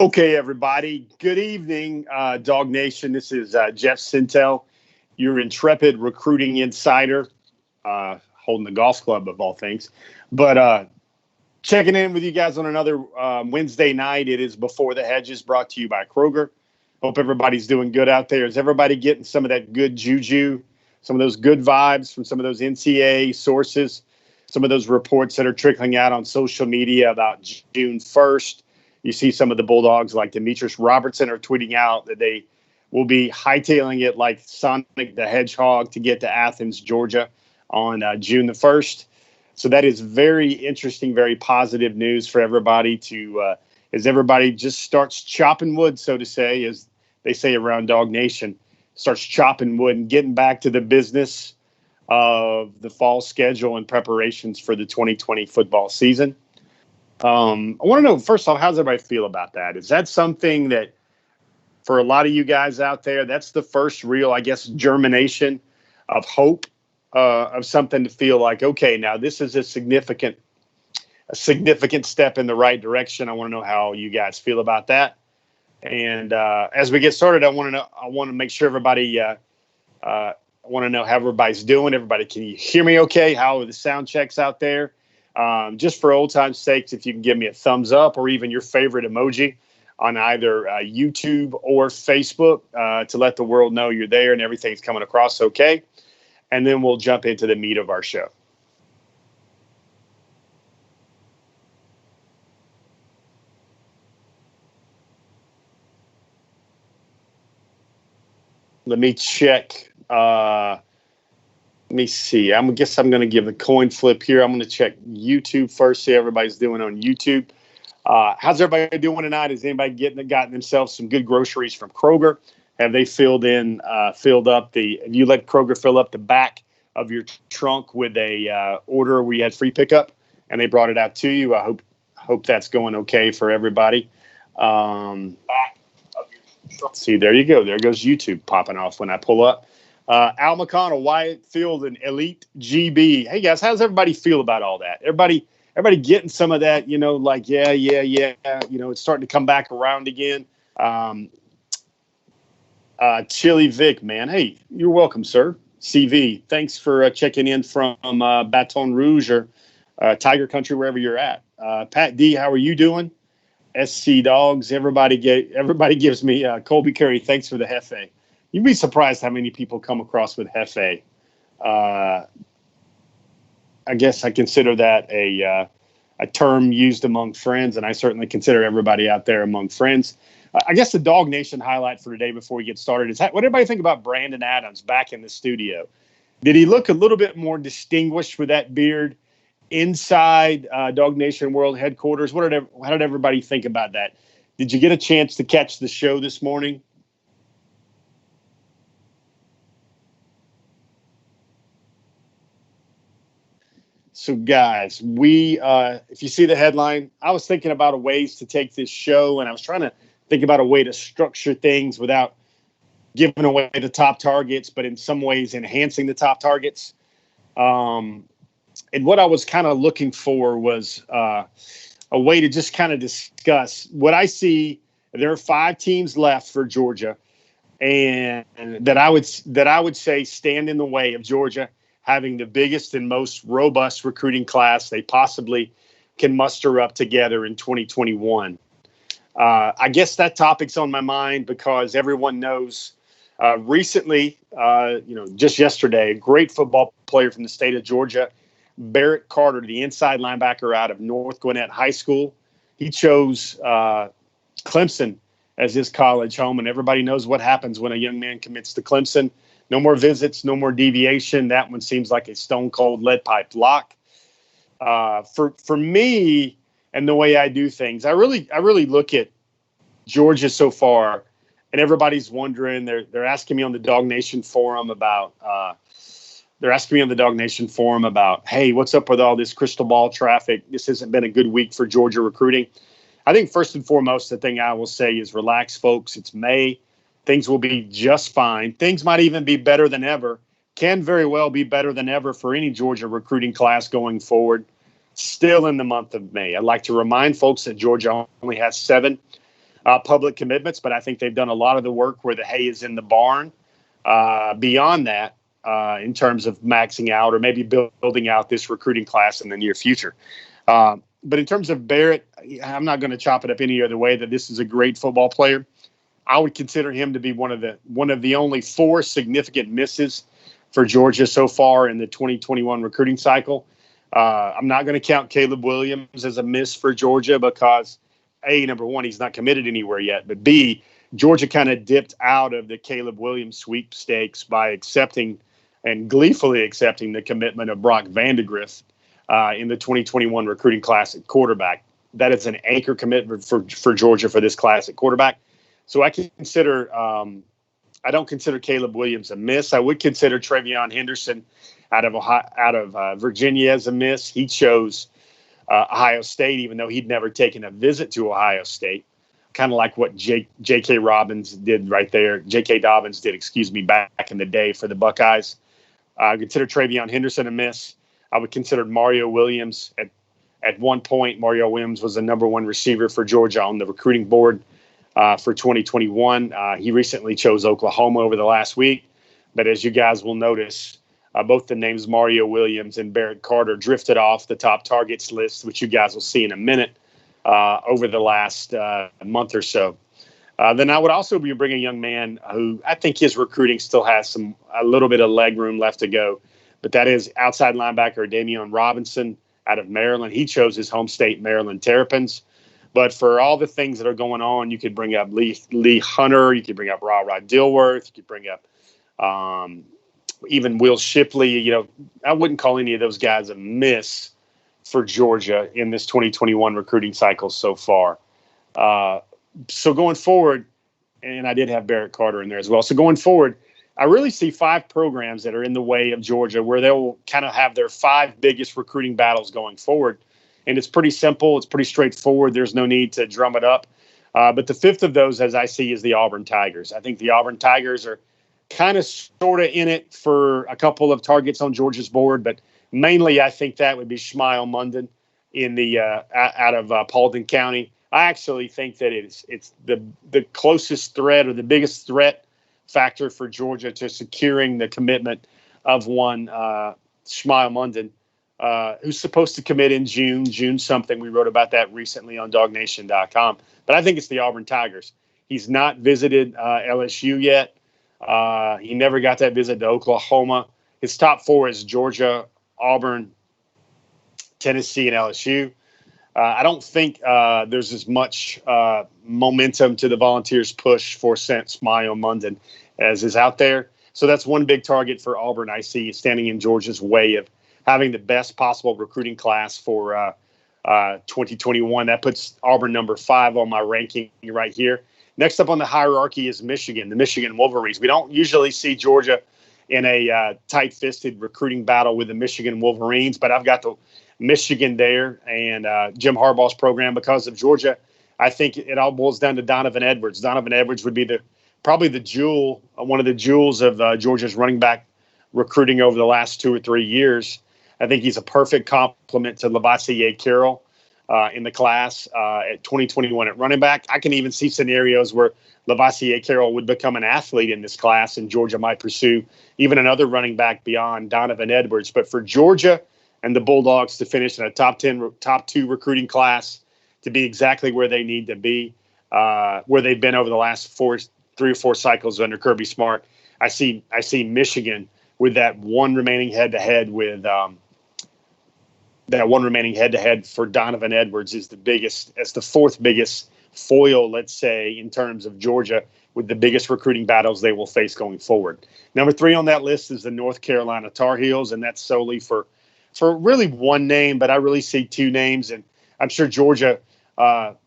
Okay, everybody. Good evening, Dog Nation. This is Jeff Sintel, your intrepid recruiting insider, holding the golf club of all things. But checking in with you guys on another Wednesday night. It is Before the Hedges, brought to you by Kroger. Hope everybody's doing good out there. Is everybody getting some of that good juju, some of those good vibes from some of those NCAA sources, some of those reports that are trickling out on social media about June 1st? You see some of the Bulldogs like Demetrius Robertson are tweeting out that they will be hightailing it like Sonic the Hedgehog to get to Athens, Georgia on June the 1st. So that is very interesting, very positive news for everybody as everybody just starts chopping wood, so to say, as they say around Dog Nation, starts chopping wood and getting back to the business of the fall schedule and preparations for the 2020 football season. I want to know, first off, how does everybody feel about that? Is that something that, for a lot of you guys out there, that's the first real, I guess, germination of hope, of something to feel like, okay, now this is a significant step in the right direction. I want to know how you guys feel about that. And as we get started, I want to make sure everybody, I want to know how everybody's doing. Everybody, can you hear me okay? How are the sound checks out there? Just for old time's sakes, if you can give me a thumbs up or even your favorite emoji on either YouTube or Facebook to let the world know you're there and everything's coming across okay. And then we'll jump into the meat of our show. Let me check. Let me see. I guess I'm going to give the coin flip here. I'm going to check YouTube first, see how everybody's doing on YouTube. How's everybody doing tonight? Has anybody gotten themselves some good groceries from Kroger? Have they filled up have you let Kroger fill up the back of your trunk with a order where you had free pickup and they brought it out to you? I hope that's going okay for everybody. See, there you go. There goes YouTube popping off when I pull up. Al McConnell, Wyatt Field, and Elite GB. Hey, guys, how does everybody feel about all that? Everybody getting some of that, like, yeah. It's starting to come back around again. Chili Vic, man. Hey, you're welcome, sir. CV, thanks for checking in from Baton Rouge or Tiger Country, wherever you're at. Pat D, how are you doing? SC Dogs, everybody gives me Colby Curry. Thanks for the Hefe. You'd be surprised how many people come across with Hefe. I guess I consider that a term used among friends, and I certainly consider everybody out there among friends. I guess the Dog Nation highlight for today before we get started is what everybody think about Brandon Adams back in the studio. Did he look a little bit more distinguished with that beard inside Dog Nation World Headquarters? How did everybody think about that? Did you get a chance to catch the show this morning? So, guys, if you see the headline, I was thinking about ways to take this show, and I was trying to think about a way to structure things without giving away the top targets, but in some ways enhancing the top targets. And what I was kind of looking for was a way to just kind of discuss what I see. There are 5 teams left for Georgia, and that I would say stand in the way of Georgia having the biggest and most robust recruiting class they possibly can muster up together in 2021. I guess that topic's on my mind because everyone knows recently, just yesterday, a great football player from the state of Georgia, Barrett Carter, the inside linebacker out of North Gwinnett High School. He chose Clemson as his college home, and everybody knows what happens when a young man commits to Clemson. No more visits, no more deviation. That one seems like a stone-cold lead pipe lock. For me and the way I do things, I really look at Georgia so far, and everybody's wondering. They're asking me on the Dog Nation forum about. Hey, what's up with all this crystal ball traffic? This hasn't been a good week for Georgia recruiting. I think first and foremost, the thing I will say is relax, folks. It's May. Things will be just fine. Things might even be better than ever. Can very well be better than ever for any Georgia recruiting class going forward. Still in the month of May. I'd like to remind folks that Georgia only has 7 public commitments, but I think they've done a lot of the work where the hay is in the barn. Beyond that, in terms of maxing out or maybe building out this recruiting class in the near future. But in terms of Barrett, I'm not going to chop it up any other way that this is a great football player. I would consider him to be one of the only 4 significant misses for Georgia so far in the 2021 recruiting cycle. I'm not going to count Caleb Williams as a miss for Georgia because, A, number one, he's not committed anywhere yet, but B, Georgia kind of dipped out of the Caleb Williams sweepstakes by accepting and gleefully accepting the commitment of Brock Vandegrift in the 2021 recruiting class at quarterback. That is an anchor commitment for Georgia for this class at quarterback. So I don't consider Caleb Williams a miss. I would consider Travion Henderson out of Virginia as a miss. He chose Ohio State, even though he'd never taken a visit to Ohio State. Kind of like what J.K. Dobbins did right there. J.K. Dobbins did, back in the day for the Buckeyes. I consider Travion Henderson a miss. I would consider Mario Williams at one point. Mario Williams was the number 1 receiver for Georgia on the recruiting board for 2021. He recently chose Oklahoma over the last week. But as you guys will notice, both the names Mario Williams and Barrett Carter drifted off the top targets list, which you guys will see in a minute, over the last month or so. Then I would also be bringing a young man who I think his recruiting still has a little bit of leg room left to go, but that is outside linebacker Damian Robinson out of Maryland. He chose his home state, Maryland Terrapins. But for all the things that are going on, you could bring up Lee Hunter, you could bring up Rod Dilworth, you could bring up even Will Shipley. I wouldn't call any of those guys a miss for Georgia in this 2021 recruiting cycle so far. So going forward, and I did have Barrett Carter in there as well. So going forward, I really see 5 programs that are in the way of Georgia where they'll kind of have their 5 biggest recruiting battles going forward. And it's pretty simple. It's pretty straightforward. There's no need to drum it up. But the 5th of those, as I see, is the Auburn Tigers. I think the Auburn Tigers are kind of sort of in it for a couple of targets on Georgia's board, but mainly I think that would be Smile Munden in the out of Paulding County. I actually think that it's the closest threat or the biggest threat factor for Georgia to securing the commitment of one Smile Munden, who's supposed to commit in June something. We wrote about that recently on DogNation.com. But I think it's the Auburn Tigers. He's not visited LSU yet. He never got that visit to Oklahoma. His top 4 is Georgia, Auburn, Tennessee, and LSU. I don't think there's as much momentum to the Volunteers' push for Smile Munden as is out there. So that's one big target for Auburn I see standing in Georgia's way of having the best possible recruiting class for 2021. That puts Auburn number 5 on my ranking right here. Next up on the hierarchy is Michigan, the Michigan Wolverines. We don't usually see Georgia in a tight-fisted recruiting battle with the Michigan Wolverines, but I've got the Michigan there and Jim Harbaugh's program because of Georgia. I think it all boils down to Donovan Edwards. Donovan Edwards would be probably the jewel, one of the jewels of Georgia's running back recruiting over the last 2 or 3 years. I think he's a perfect complement to Lavassier Carroll in the class at 2021 at running back. I can even see scenarios where Lavassier Carroll would become an athlete in this class and Georgia might pursue even another running back beyond Donovan Edwards. But for Georgia and the Bulldogs to finish in a top 2 recruiting class, to be exactly where they need to be, where they've been over the last 3 or 4 cycles under Kirby Smart, I see Michigan with that one remaining head-to-head for Donovan Edwards is the biggest, as the 4th biggest foil, let's say, in terms of Georgia, with the biggest recruiting battles they will face going forward. Number 3 on that list is the North Carolina Tar Heels, and that's solely for really one name, but I really see 2 names, and I'm sure Georgia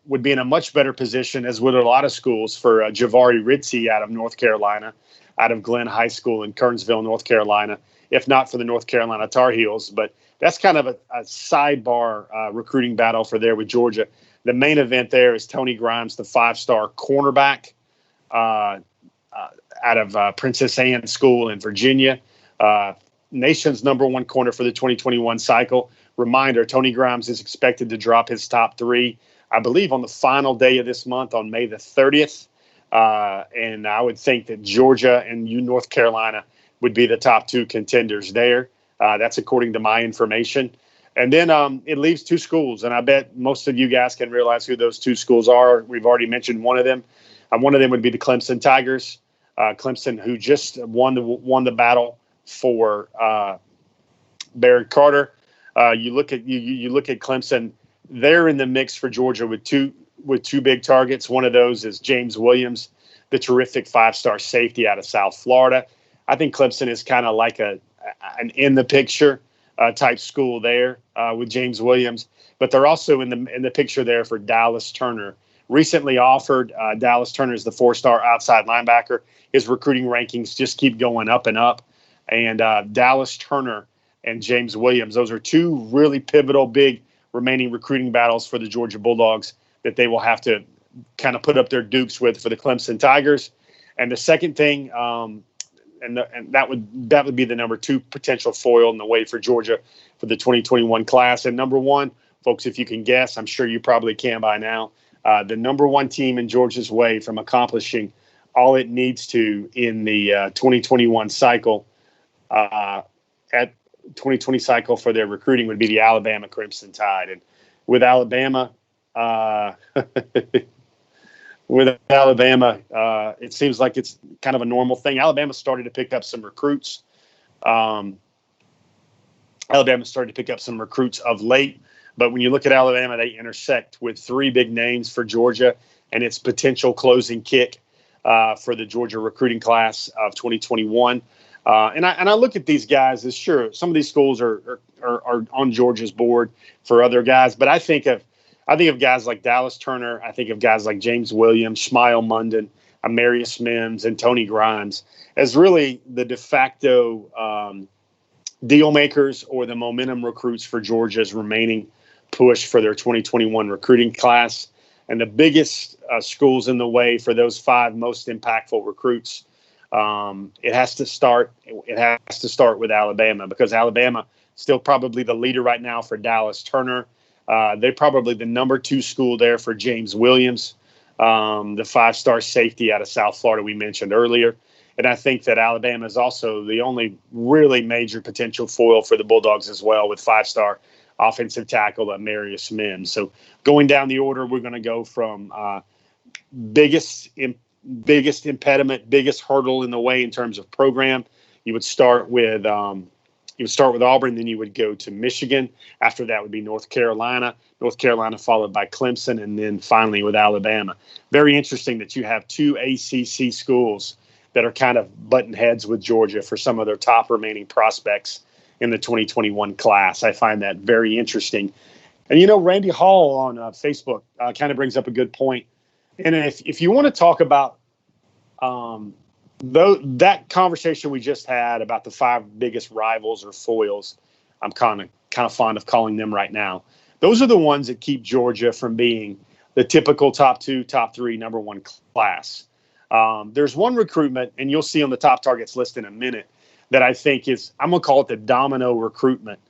would be in a much better position, as would a lot of schools, for Javari Ritzie out of North Carolina, out of Glenn High School in Kernsville, North Carolina, if not for the North Carolina Tar Heels. But that's kind of a sidebar recruiting battle for there with Georgia. The main event there is Tony Grimes, the 5-star cornerback out of Princess Anne School in Virginia. Nation's number 1 corner for the 2021 cycle. Reminder, Tony Grimes is expected to drop his top 3 I believe, on the final day of this month on May the 30th. And I would think that Georgia and North Carolina would be the top two contenders there. That's according to my information. And then it leaves two schools, and I bet most of you guys can realize who those two schools are. We've already mentioned one of them. One of them would be the Clemson Tigers. Clemson, who just won the battle for Barrett Carter. You look at Clemson; they're in the mix for Georgia with two big targets. One of those is James Williams, the terrific 5-star safety out of South Florida. I think Clemson is kind of like an in the picture type school there with James Williams, but they're also in the picture there for Dallas Turner. Recently offered, Dallas Turner is the 4-star outside linebacker. His recruiting rankings just keep going up and up, and Dallas Turner and James Williams, those are two really pivotal, big remaining recruiting battles for the Georgia Bulldogs that they will have to kind of put up their dukes with for the Clemson Tigers. And the second thing, and that would be the number two potential foil in the way for Georgia for the 2021 class. And number one, folks, if you can guess, I'm sure you probably can by now, the number one team in Georgia's way from accomplishing all it needs to in the 2021 cycle, at 2020 cycle for their recruiting would be the Alabama Crimson Tide. And with Alabama, it seems like it's kind of a normal thing. Alabama started to pick up some recruits. Of late. But when you look at Alabama, they intersect with three big names for Georgia and its potential closing kick for the Georgia recruiting class of 2021. And I look at these guys as, sure, some of these schools are on Georgia's board for other guys, but I think of guys like Dallas Turner. I think of guys like James Williams, Smile Munden, Amarius Mims, and Tony Grimes as really the de facto deal makers or the momentum recruits for Georgia's remaining push for their 2021 recruiting class. And the biggest schools in the way for those five most impactful recruits, it has to start with Alabama, because Alabama still probably the leader right now for Dallas Turner. They're probably the number two school there for James Williams, the 5-star safety out of South Florida we mentioned earlier. And I think that Alabama is also the only really major potential foil for the Bulldogs as well, with 5-star offensive tackle Amarius Mims. So going down the order, we're going to go from biggest impediment, biggest hurdle in the way in terms of program. You would start with Auburn, then you would go to Michigan. After that would be North Carolina followed by Clemson, and then finally with Alabama. Very interesting that you have two ACC schools that are kind of button heads with Georgia for some of their top remaining prospects in the 2021 class. I find that very interesting. And, Randy Hall on Facebook kind of brings up a good point. And if you want to talk about that conversation we just had about the five biggest rivals or foils, I'm kind of fond of calling them right now. Those are the ones that keep Georgia from being the typical top two, top three, number one class. There's one recruitment, and you'll see on the top targets list in a minute, that I think I'm going to call it the domino recruitment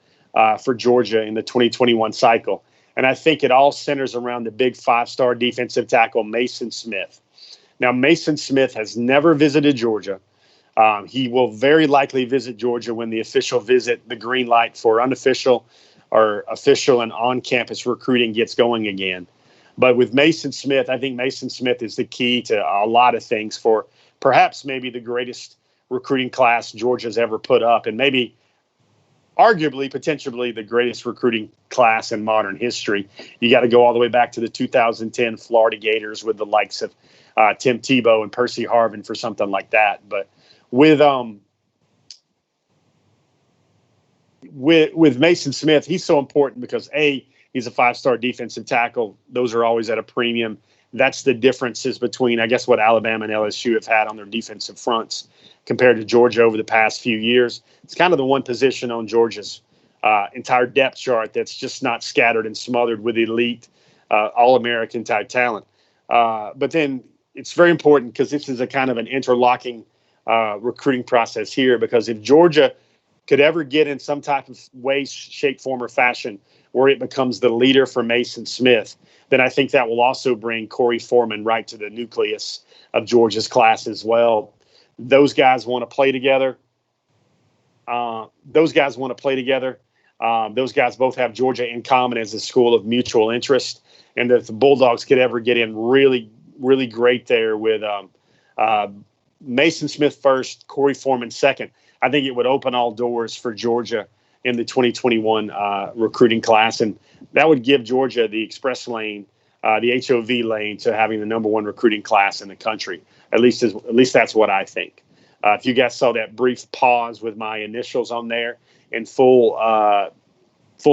for Georgia in the 2021 cycle. And I think it all centers around the big 5-star defensive tackle, Mason Smith. Now, Mason Smith has never visited Georgia. He will very likely visit Georgia when the official visit, the green light for unofficial or official and on-campus recruiting gets going again. But with Mason Smith, I think Mason Smith is the key to a lot of things for perhaps maybe the greatest recruiting class Georgia's ever put up, and maybe arguably, potentially the greatest recruiting class in modern history. You got to go all the way back to the 2010 Florida Gators with the likes of Tim Tebow and Percy Harvin for something like that. But with Mason Smith, he's so important because he's a 5-star defensive tackle. Those are always at a premium. That's the differences between, I guess, what Alabama and LSU have had on their defensive fronts compared to Georgia over the past few years. It's kind of the one position on Georgia's entire depth chart that's just not scattered and smothered with elite All-American type talent. But then it's very important because this is a kind of an interlocking recruiting process here, because if Georgia could ever get in some type of way, shape, form, or fashion where it becomes the leader for Mason Smith, then I think that will also bring Corey Foreman right to the nucleus of Georgia's class as well. Those guys want to play together. Those guys both have Georgia in common as a school of mutual interest. And if the Bulldogs could ever get in really, really great there with Mason Smith first, Corey Foreman second, I think it would open all doors for Georgia in the 2021 recruiting class. And that would give Georgia the express lane, the HOV lane, to having the number one recruiting class in the country. At least that's what I think. If you guys saw that brief pause with my initials on there, in full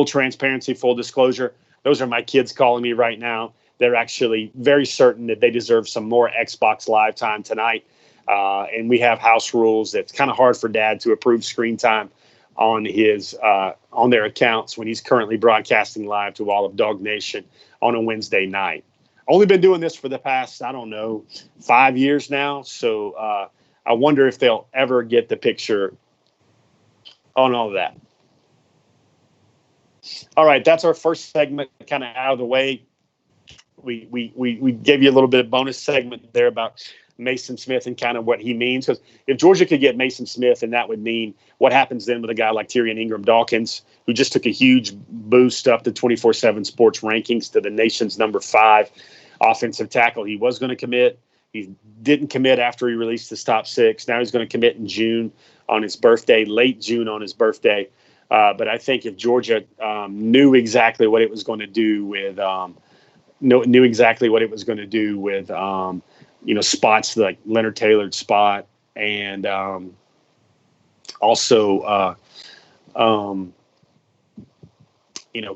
transparency, full disclosure, those are my kids calling me right now. They're actually very certain that they deserve some more Xbox Live time tonight. And we have house rules. It's kind of hard for Dad to approve screen time on their accounts when he's currently broadcasting live to all of Dog Nation on a Wednesday night. Only been doing this for the past, 5 years now. So I wonder if they'll ever get the picture on all of that. All right, that's our first segment kind of out of the way. We gave you a little bit of bonus segment there about Mason Smith and kind of what he means. Because if Georgia could get Mason Smith, and that would mean what happens then with a guy like Tyrion Ingram-Dawkins, who just took a huge boost up the 24/7 Sports rankings to the nation's number 5 offensive tackle. He was going to commit. He didn't commit after he released his top 6. Now he's going to commit in June on his birthday, late June on his birthday. But I think if Georgia knew exactly what it was going to do with spots like Leonard Taylor's spot, and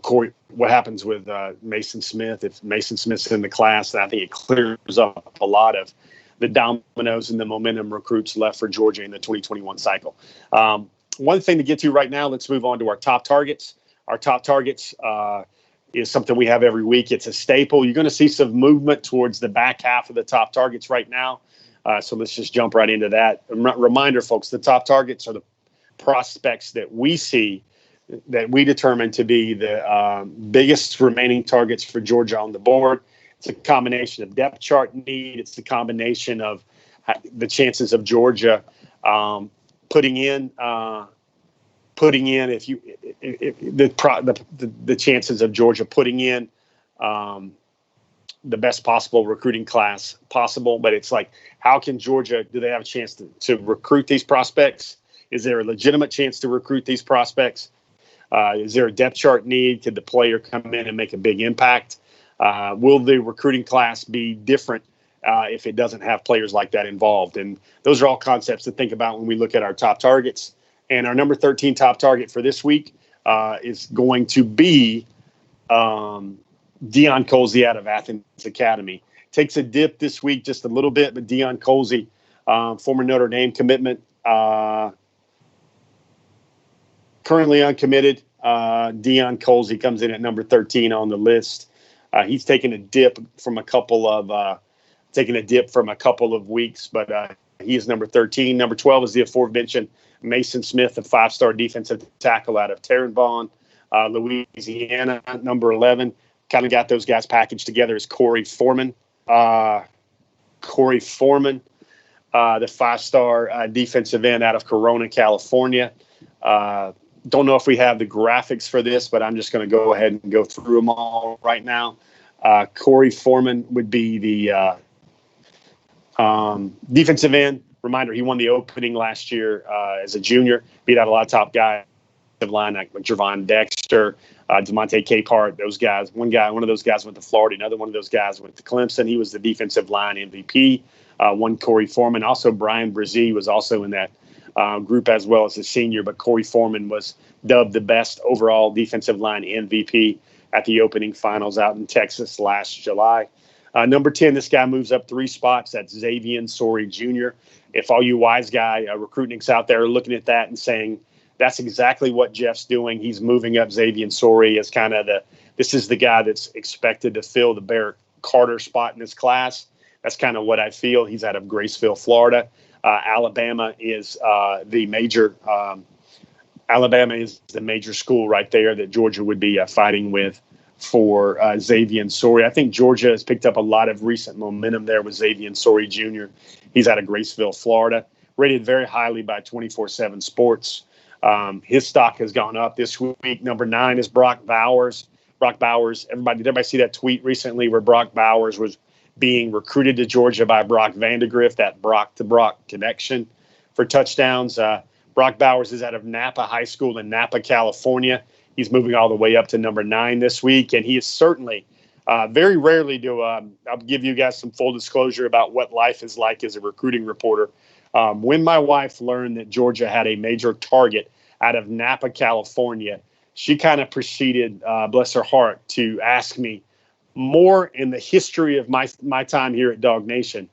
Corey, what happens with Mason Smith. If Mason Smith's in the class, then I think it clears up a lot of the dominoes and the momentum recruits left for Georgia in the 2021 cycle. One thing to get to right now, let's move on to our top targets. Our top targets is something we have every week. It's a staple. You're going to see some movement towards the back half of the top targets right now. So let's just jump right into that. Reminder, folks, the top targets are the prospects that we see, that we determine to be the biggest remaining targets for Georgia on the board. It's a combination of depth chart need. It's a combination of the chances of Georgia putting in the chances of Georgia putting in the best possible recruiting class possible. But it's like, how can Georgia, do they have a chance to recruit these prospects? Is there a legitimate chance to recruit these prospects? Is there a depth chart need? Could the player come in and make a big impact? Will the recruiting class be different if it doesn't have players like that involved? And those are all concepts to think about when we look at our top targets. And our number 13 top target for this week is going to be Deion Colsey out of Athens Academy. Takes a dip this week just a little bit, but Deion Colsey, former Notre Dame commitment, currently uncommitted. Deion Colsey comes in at number 13 on the list. He's taken a dip from a couple of weeks, but he is number 13. Number 12 is the aforementioned Mason Smith, a 5-star defensive tackle out of Terrebonne, Louisiana. Number 11, kind of got those guys packaged together, is Corey Foreman. The 5-star defensive end out of Corona, California. Don't know if we have the graphics for this, but I'm just going to go ahead and go through them all right now. Corey Foreman would be the defensive end. Reminder, he won the opening last year as a junior, beat out a lot of top guys, line like Javon Dexter, DeMonte Capehart, those guys. One of those guys went to Florida. Another one of those guys went to Clemson. He was the defensive line MVP. One Corey Foreman. Also, Brian Brzee was also in that group as well as a senior, but Corey Foreman was dubbed the best overall defensive line MVP at the opening finals out in Texas last July. Number 10, this guy moves up 3 spots. That's Xavier Sorey Jr. If all you wise guy recruitings out there are looking at that and saying, that's exactly what Jeff's doing, he's moving up Xavier Sorey as kind of this is the guy that's expected to fill the Barrett Carter spot in this class. That's kind of what I feel. He's out of Graceville, Florida. Alabama is the major Alabama is the major school right there that Georgia would be fighting with for Xavier Sori. I think Georgia has picked up a lot of recent momentum there with Xavier Sori Jr. He's out of Graceville, Florida, rated very highly by 24/7 Sports. His stock has gone up this week. Number 9 is Brock Bowers. Brock Bowers, did everybody see that tweet recently where Brock Bowers was being recruited to Georgia by Brock Vandegrift, that Brock to Brock connection for touchdowns? Brock Bowers is out of Napa High School in Napa, California. He's moving all the way up to number 9 this week, and he is certainly very rarely do. I'll give you guys some full disclosure about what life is like as a recruiting reporter. When my wife learned that Georgia had a major target out of Napa, California, she kind of proceeded, bless her heart, to ask me more in the history of my time here at Dog Nation.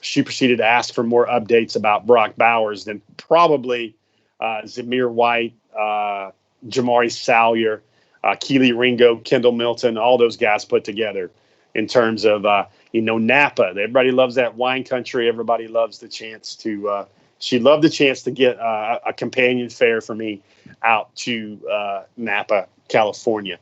She proceeded to ask for more updates about Brock Bowers than probably Zamir White, Jamari Salyer, Keely Ringo, Kendall Milton, all those guys put together in terms of, Napa. Everybody loves that wine country. Everybody loves the chance to she loved the chance to get a companion fare for me out to Napa, California.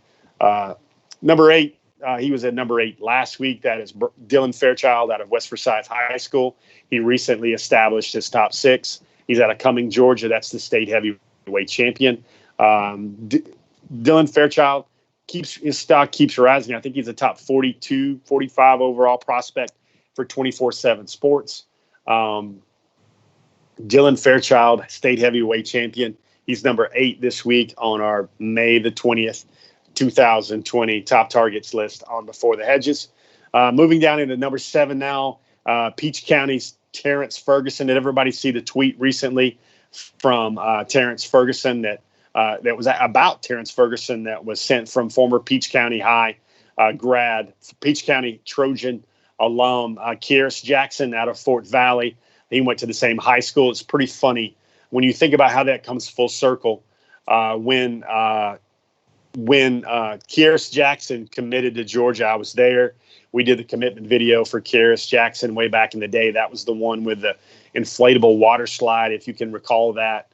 Number 8, he was at number 8 last week. That is Dylan Fairchild out of West Forsyth High School. He recently established his top 6. He's out of Cumming, Georgia. That's the state heavyweight champion. Dylan Fairchild his stock keeps rising. I think he's a top 42, 45 overall prospect for 24/7 Sports. Dylan Fairchild, state heavyweight champion. He's number 8 this week on our May the 20th, 2020 top targets list on Before the Hedges. Moving down into number 7 now, Peach County's Terrence Ferguson. Did everybody see the tweet recently from Terrence Ferguson that was about Terrence Ferguson that was sent from former Peach County High grad, Peach County Trojan alum, Kieris Jackson out of Fort Valley. He went to the same high school. It's pretty funny when you think about how that comes full circle. When Kieris Jackson committed to Georgia, I was there. We did the commitment video for Kieris Jackson way back in the day. That was the one with the inflatable water slide, if you can recall that.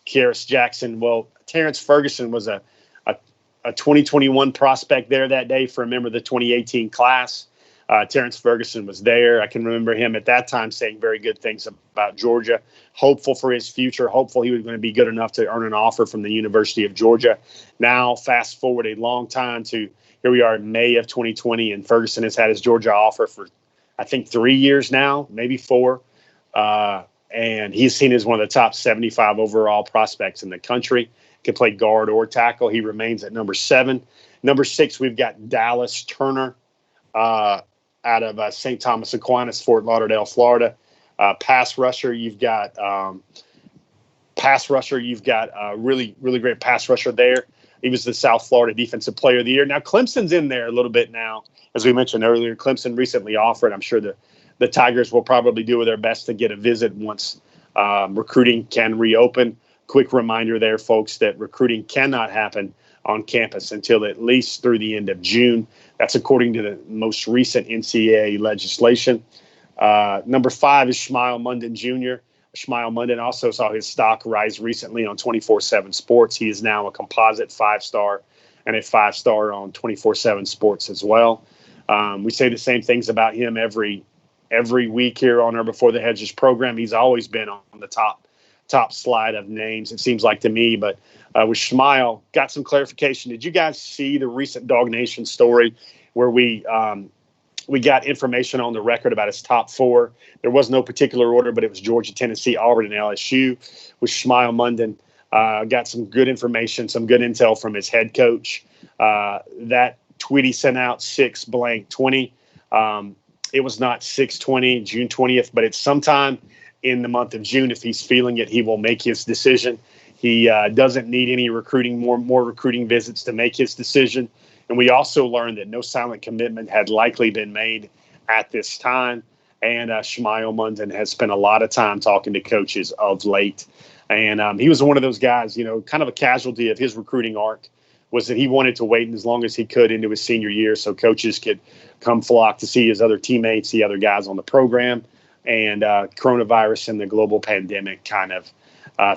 Kieris Jackson. Well, Terrence Ferguson was a 2021 prospect there that day for a member of the 2018 class. Terrence Ferguson was there. I can remember him at that time saying very good things about Georgia, hopeful for his future, hopeful he was going to be good enough to earn an offer from the University of Georgia. Now, fast forward a long time to here we are in May of 2020, and Ferguson has had his Georgia offer for, I think, 3 years now, maybe 4. And he's seen as one of the top 75 overall prospects in the country. Can play guard or tackle. He remains at number 7. Number 6, we've got Dallas Turner out of St. Thomas Aquinas, Fort Lauderdale, Florida. Pass rusher, you've got a really, really great pass rusher there. He was the South Florida Defensive Player of the Year. Now, Clemson's in there a little bit now. As we mentioned earlier, Clemson recently offered. I'm sure the Tigers will probably do their best to get a visit once recruiting can reopen. Quick reminder there, folks, that recruiting cannot happen on campus until at least through the end of June. That's according to the most recent NCAA legislation. Number 5 is Shmile Munden Jr. Shmile Munden also saw his stock rise recently on 24/7 Sports. He is now a composite 5-star and a 5-star on 24/7 Sports as well. We say the same things about him every week here on our Before the Hedges program. He's always been on the top slide of names, it seems like to me. But with Shmile, got some clarification. Did you guys see the recent Dog Nation story where we got information on the record about his top 4? There was no particular order, but it was Georgia, Tennessee, Auburn, and LSU. With Shmile Munden, got some good information, some good intel from his head coach. That tweet he sent out, 6/20. It was not 6/20, June 20th, but it's sometime in the month of June. If he's feeling it, he will make his decision. He doesn't need any more recruiting visits to make his decision. And we also learned that no silent commitment had likely been made at this time. And Shmile Munden has spent a lot of time talking to coaches of late. And he was one of those guys, kind of a casualty of his recruiting arc, was that he wanted to wait as long as he could into his senior year so coaches could come flock to see his other teammates, the other guys on the program. And coronavirus and the global pandemic kind of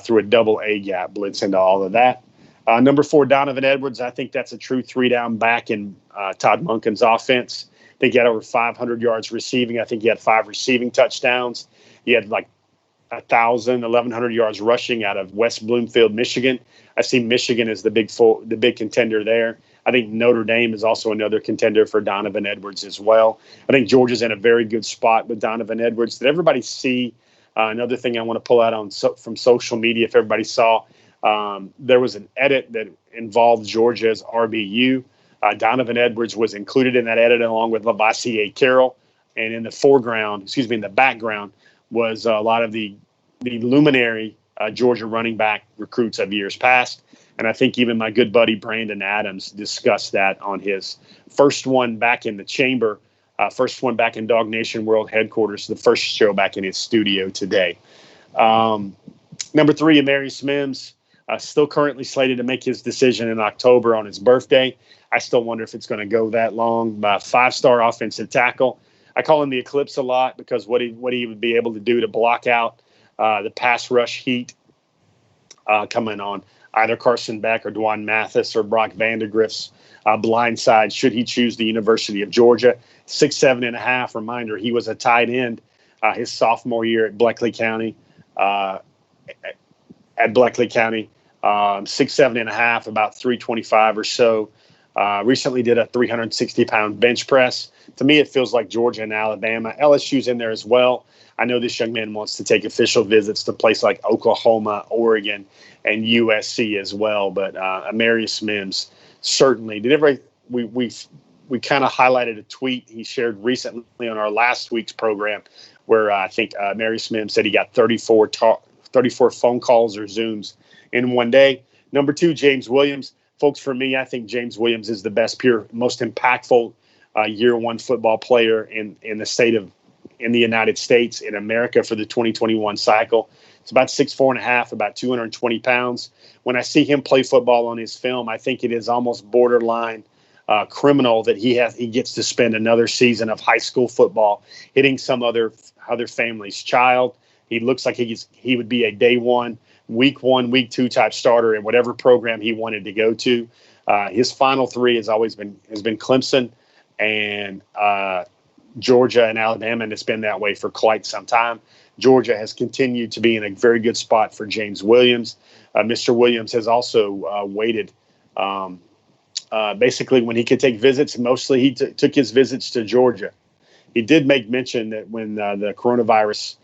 through a double A gap blitz into all of that. Number 4, Donovan Edwards. I think that's a true 3-down back in Todd Monken's offense. I think he had over 500 yards receiving. I think he had 5 receiving touchdowns. He had like 1,100 yards rushing out of West Bloomfield, Michigan. I see Michigan as the big contender there. I think Notre Dame is also another contender for Donovan Edwards as well. I think Georgia's in a very good spot with Donovan Edwards. Did everybody see another thing I want to pull out from social media? If everybody saw, there was an edit that involved Georgia's RBU. Donovan Edwards was included in that edit along with Lavassier Carroll. And in the background was a lot of the luminary Georgia running back recruits of years past. And I think even my good buddy Brandon Adams discussed that on his first one back in the chamber, first one back in Dog Nation World headquarters, the first show back in his studio today. Number 3, Amarius Mims, still currently slated to make his decision in October on his birthday. I still wonder if it's going to go that long. 5-star offensive tackle. I call him the Eclipse a lot because what he would be able to do to block out the pass rush heat coming on either Carson Beck or Dwan Mathis or Brock Vandegrift's blind side should he choose the University of Georgia. 6'7.5". Reminder, he was a tight end his sophomore year at Bleckley County. 6'7.5", about 325 or so. Recently did a 360-pound bench press. To me, it feels like Georgia and Alabama. LSU's in there as well. I know this young man wants to take official visits to places like Oklahoma, Oregon, and USC as well. But Amarius Mims certainly did. We kind of highlighted a tweet he shared recently on our last week's program, where I think Amarius Mims said he got 34 phone calls or Zooms in one day. Number 2, James Williams. Folks, for me, I think James Williams is the best, most impactful year one football player in the United States, in America for the 2021 cycle. It's about 6'4.5", about 220 pounds. When I see him play football on his film, I think it is almost borderline criminal that he gets to spend another season of high school football hitting some other family's child. He looks like he would be a day one, week 2 type starter in whatever program he wanted to go to. His final 3 has been Clemson and Georgia and Alabama, and it's been that way for quite some time. Georgia has continued to be in a very good spot for James Williams. Mr. Williams has also waited. Basically, when he could take visits, mostly he took his visits to Georgia. He did make mention that when the coronavirus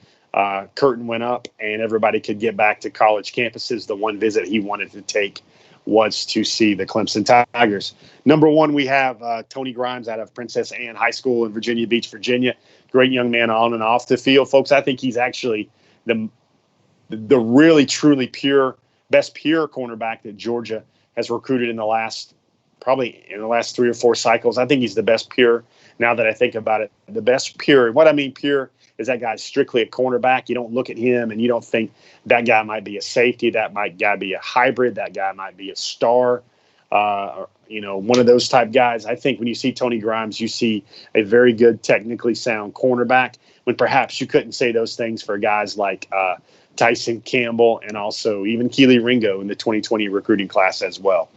curtain went up and everybody could get back to college campuses, the one visit he wanted to take was to see the Clemson Tigers. Number 1, we have Tony Grimes out of Princess Anne High School in Virginia Beach, Virginia. Great young man on and off the field. Folks, I think he's actually the really, truly best pure cornerback that Georgia has recruited in the last 3 or 4 cycles. I think he's the best pure. Now that I think about it, the best pure. What I mean pure is that guy's strictly a cornerback. You don't look at him and you don't think that guy might be a safety, that guy be a hybrid, that guy might be a star, one of those type guys. I think when you see Tony Grimes, you see a very good, technically sound cornerback, when perhaps you couldn't say those things for guys like Tyson Campbell and also even Keely Ringo in the 2020 recruiting class as well.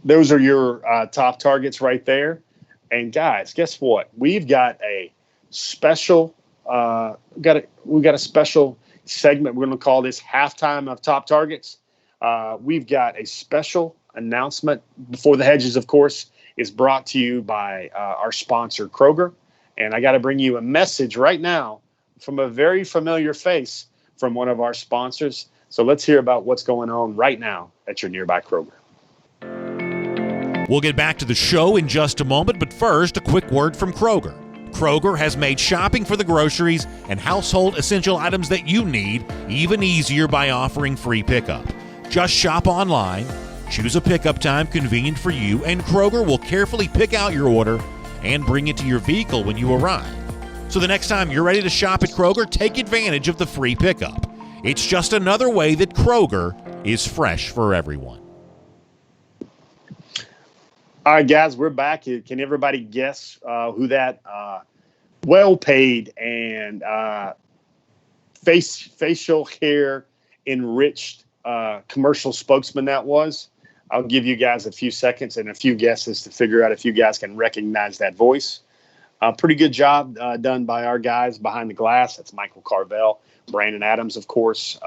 Those are your top targets right there. And guys, guess what? We've got a special we've got a special segment. We're going to call this Halftime of Top Targets. We've got a special announcement before the Hedges, of course, is brought to you by our sponsor, Kroger. And I got to bring you a message right now from a very familiar face from one of our sponsors. So let's hear about what's going on right now at your nearby Kroger. We'll get back to the show in just a moment, but first, a quick word from Kroger. Kroger has made shopping for the groceries and household essential items that you need even easier by offering free pickup. Just shop online, choose a pickup time convenient for you, and Kroger will carefully pick out your order and bring it to your vehicle when you arrive. So the next time you're ready to shop at Kroger, take advantage of the free pickup. It's just another way that Kroger is fresh for everyone. All right, guys, we're back. Can everybody guess who that well-paid and facial hair enriched commercial spokesman that was. I'll give you guys a few seconds and a few guesses to figure out if you guys can recognize that voice. Pretty good job done by our guys behind the glass. That's Michael Carvel, Brandon Adams, of course,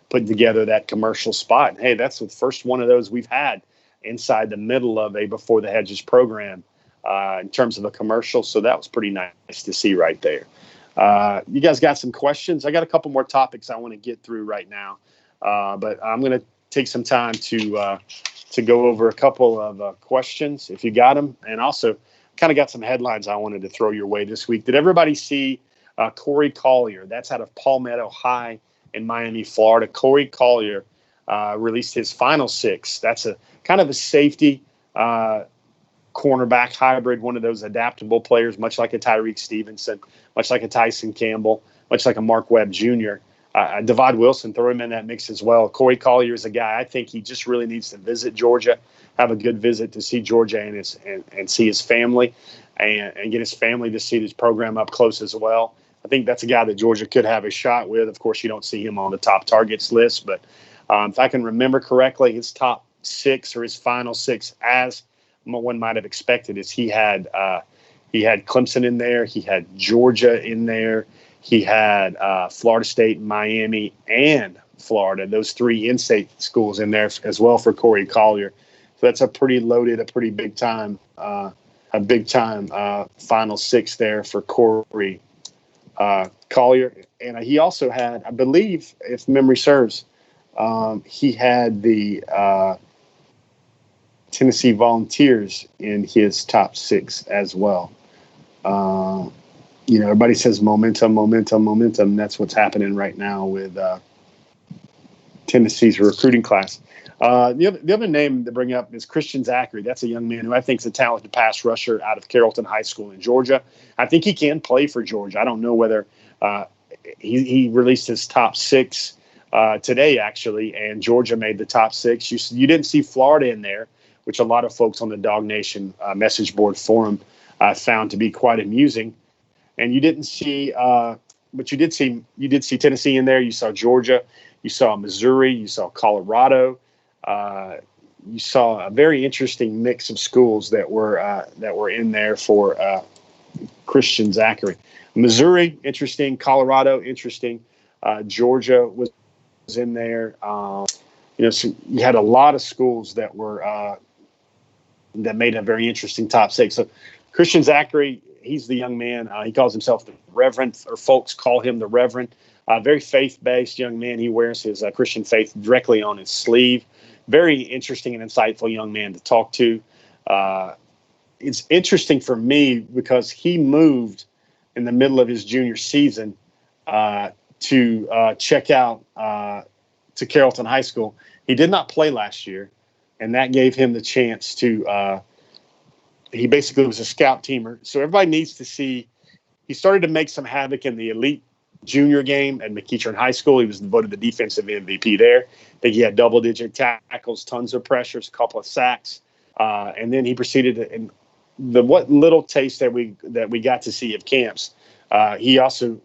putting together that commercial spot. And, hey, that's the first one of those we've had inside the middle of a Before the Hedges program in terms of a commercial. So that was pretty nice to see right there. You guys got some questions? I got a couple more topics I want to get through right now, but I'm going to take some time to go over a couple of questions if you got them, and also kind of got some headlines I wanted to throw your way this week. Did everybody see Corey Collier? That's out of Palmetto High in Miami, Florida. Corey Collier released his final six. That's a kind of a safety cornerback hybrid, one of those adaptable players, much like a Tyreek Stevenson, much like a Tyson Campbell, much like a Mark Webb Jr. Devad Wilson, throw him in that mix as well. Corey Collier is a guy I think he just really needs to visit Georgia, have a good visit to see Georgia and see his family and get his family to see his program up close as well. I think that's a guy that Georgia could have a shot with. Of course, you don't see him on the top targets list, but if I can remember correctly, his top six or his final six, as one might have expected, is he had Clemson in there, he had Georgia in there, he had Florida State, Miami, and Florida. Those three in-state schools in there as well for Corey Collier. So that's a pretty loaded, a pretty big time final six there for Corey Collier. And he also had, I believe, if memory serves, he had the Tennessee Volunteers in his top six as well. Everybody says momentum. That's what's happening right now with Tennessee's recruiting class. The other name to bring up is Christian Zachary. That's a young man who I think is a talented pass rusher out of Carrollton High School in Georgia. I think he can play for Georgia. I don't know whether he released his top six today, actually, and Georgia made the top six. You didn't see Florida in there, which a lot of folks on the Dog Nation message board forum found to be quite amusing. And you didn't see, but you did see Tennessee in there. You saw Georgia, you saw Missouri, you saw Colorado. You saw a very interesting mix of schools that were in there for Christian Zachary. Missouri, interesting. Colorado, interesting. Georgia was in there. So you had a lot of schools that were that made a very interesting top six. So Christian Zachary, he's the young man. He calls himself the Reverend, or folks call him the Reverend. Very faith-based young man. He wears his Christian faith directly on his sleeve. Very interesting and insightful young man to talk to. It's interesting for me because he moved in the middle of his junior season to check out to Carrollton High School. He did not play last year, and that gave him the chance to he basically was a scout teamer. So everybody needs to see he started to make some havoc in the elite junior game at McEachern High School. He was voted the defensive MVP there. I think he had double-digit tackles, tons of pressures, a couple of sacks, and then he proceeded to, in the what little taste that we got to see of camps. He also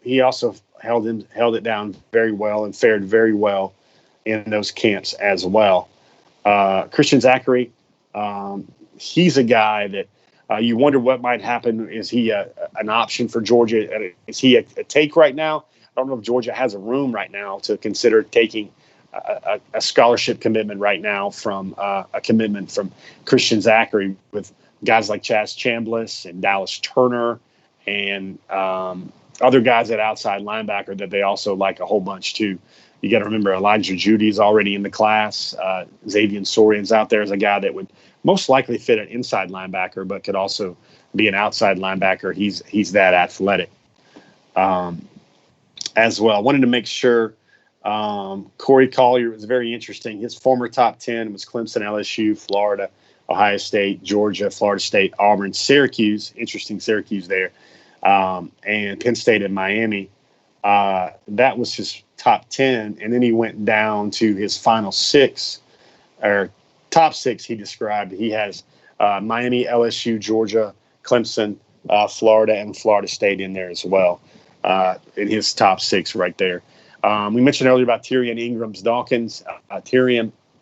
held it down very well and fared very well in those camps as well. Christian Zachary, he's a guy that you wonder what might happen. Is he an option for Georgia? Is he a take right now? I don't know if Georgia has a room right now to consider taking a scholarship commitment right now from a commitment from Christian Zachary, with guys like Chaz Chambliss and Dallas Turner and other guys at outside linebacker that they also like a whole bunch too. You got to remember Elijah Judy is already in the class. Xavier Sorian's out there as a guy that would most likely fit an inside linebacker, but could also be an outside linebacker. He's that athletic as well. I wanted to make sure Corey Collier was very interesting. His former top 10 was Clemson, LSU, Florida, Ohio State, Georgia, Florida State, Auburn, Syracuse. Interesting Syracuse there. And Penn State and Miami. That was his top 10. And then he went down to his final six, or top six he described. He has Miami, LSU, Georgia, Clemson, Florida, and Florida State in there as well in his top six right there. We mentioned earlier about Tyrion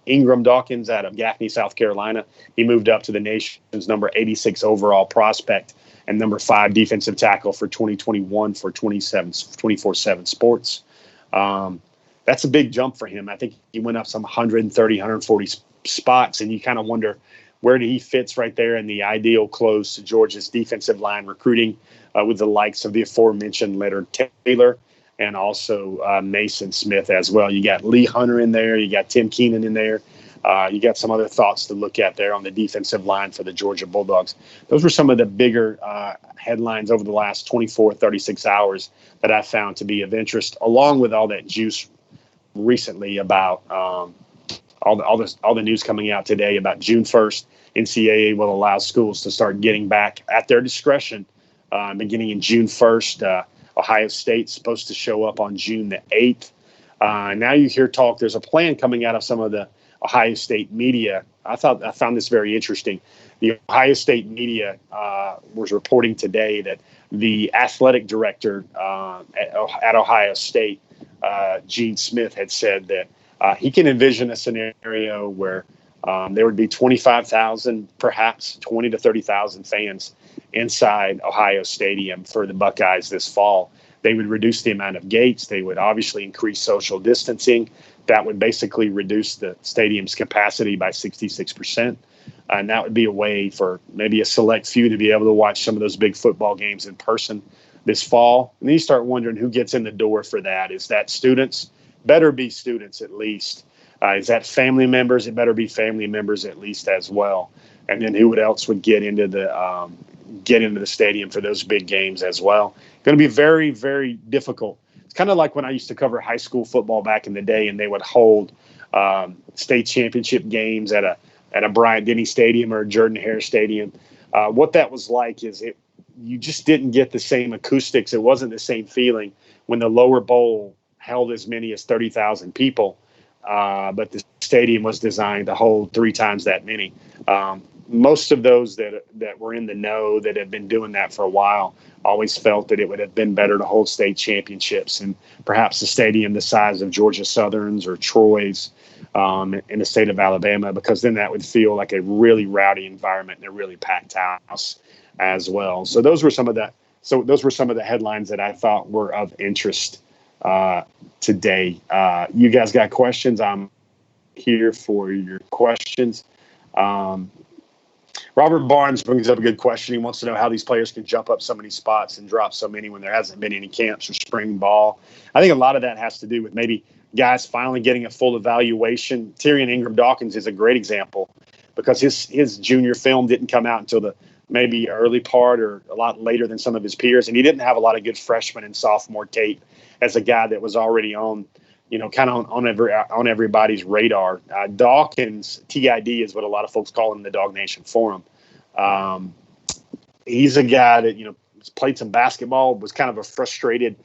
Ingram Dawkins out of Gaffney, South Carolina. He moved up to the nation's number 86 overall prospect and number 5 defensive tackle for 2021 for 24/7 Sports. That's a big jump for him. I think he went up some 130, 140 spots, and you kind of wonder where he fits right there in the ideal close to Georgia's defensive line recruiting with the likes of the aforementioned Leonard Taylor and also Mason Smith as well. You got Lee Hunter in there. You got Tim Keenan in there. You got some other thoughts to look at there on the defensive line for the Georgia Bulldogs. Those were some of the bigger headlines over the last 24, 36 hours that I found to be of interest, along with all that juice recently about all the news coming out today about June 1st. NCAA will allow schools to start getting back at their discretion beginning in June 1st. Ohio State's supposed to show up on June the 8th. Now you hear talk, there's a plan coming out of some of the Ohio State media. I found this very interesting. The Ohio State media was reporting today that the athletic director at Ohio State, Gene Smith, had said that he can envision a scenario where there would be 25,000, perhaps 20 to 30,000 fans inside Ohio Stadium for the Buckeyes this fall. They would reduce the amount of gates. They would obviously increase social distancing. That would basically reduce the stadium's capacity by 66%. And that would be a way for maybe a select few to be able to watch some of those big football games in person this fall. And then you start wondering who gets in the door for that. Is that students? Better be students at least. Is that family members? It better be family members at least as well. And then who else would get into the stadium for those big games as well? Going to be very, very difficult. It's kind of like when I used to cover high school football back in the day, and they would hold state championship games at a Bryant-Denny Stadium or Jordan-Hare Stadium. What that was like is you just didn't get the same acoustics. It wasn't the same feeling when the lower bowl held as many as 30,000 people, but the stadium was designed to hold 3 times that many. Most of those that were in the know that have been doing that for a while always felt that it would have been better to hold state championships and perhaps a stadium the size of Georgia Southern's or Troy's in the state of Alabama, because then that would feel like a really rowdy environment and a really packed house as well. So those were some of the headlines that I thought were of interest today. You guys got questions? I'm here for your questions. Robert Barnes brings up a good question. He wants to know how these players can jump up so many spots and drop so many when there hasn't been any camps or spring ball. I think a lot of that has to do with maybe guys finally getting a full evaluation. Tyrion Ingram Dawkins is a great example because his junior film didn't come out until the maybe early part or a lot later than some of his peers, and he didn't have a lot of good freshman and sophomore tape as a guy that was already on, kind of on everybody's radar. Dawkins, TID is what a lot of folks call him in the Dog Nation forum. He's a guy that, played some basketball, was kind of a frustrated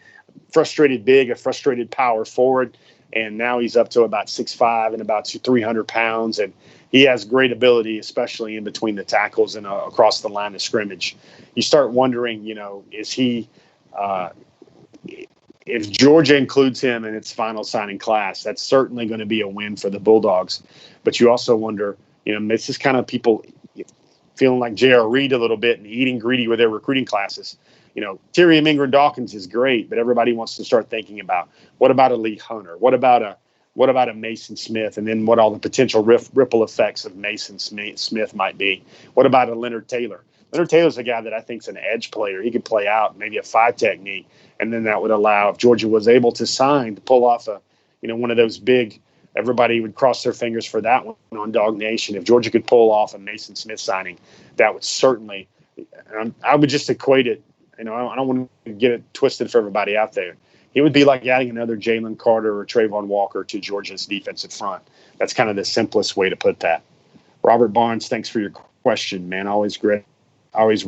big, a frustrated power forward, and now he's up to about 6'5" and about 300 pounds, and he has great ability, especially in between the tackles and across the line of scrimmage. You start wondering, is he if Georgia includes him in its final signing class, that's certainly going to be a win for the Bulldogs. But you also wonder, it's just kind of people feeling like J.R. Reed a little bit and eating greedy with their recruiting classes. Tyrion Ingram Dawkins is great, but everybody wants to start thinking about what about a Lee Hunter? What about a Mason Smith? And then what all the potential ripple effects of Mason Smith might be. What about a Leonard Taylor? Leonard Taylor's a guy that I think is an edge player. He could play out maybe a 5 technique, and then that would allow, if Georgia was able to sign, to pull off one of those big, everybody would cross their fingers for that one on Dog Nation. If Georgia could pull off a Mason Smith signing, that would certainly, I would just equate it, I don't want to get it twisted for everybody out there. It would be like adding another Jalen Carter or Trayvon Walker to Georgia's defensive front. That's kind of the simplest way to put that. Robert Barnes, thanks for your question, man. Always great. Always